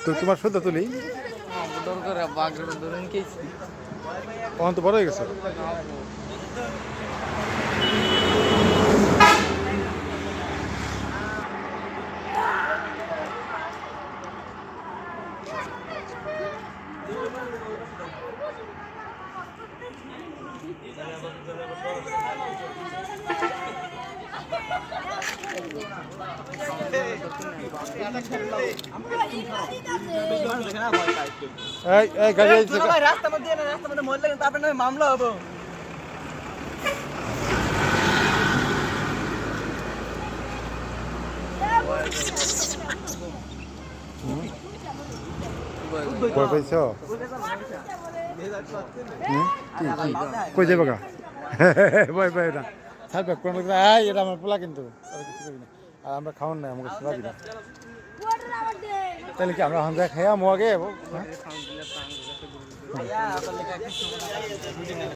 তো তোমার সদ্য তুলি তখন তো বড় হয়ে গেছে। রাস্তার মধ্যে মরলে কিন্তু আপনার নামে মামলা হবো। ভয় পাইছ? কই যাবো গা? ভয় পাই না, ছাড়বে কোন এটা আমার পোলা কিন্তু আর আমরা খাওয়ান নাই আমাকে শোনা দিনা। তাহলে কি আমরা হান্দা খাইয়া মোয়াগে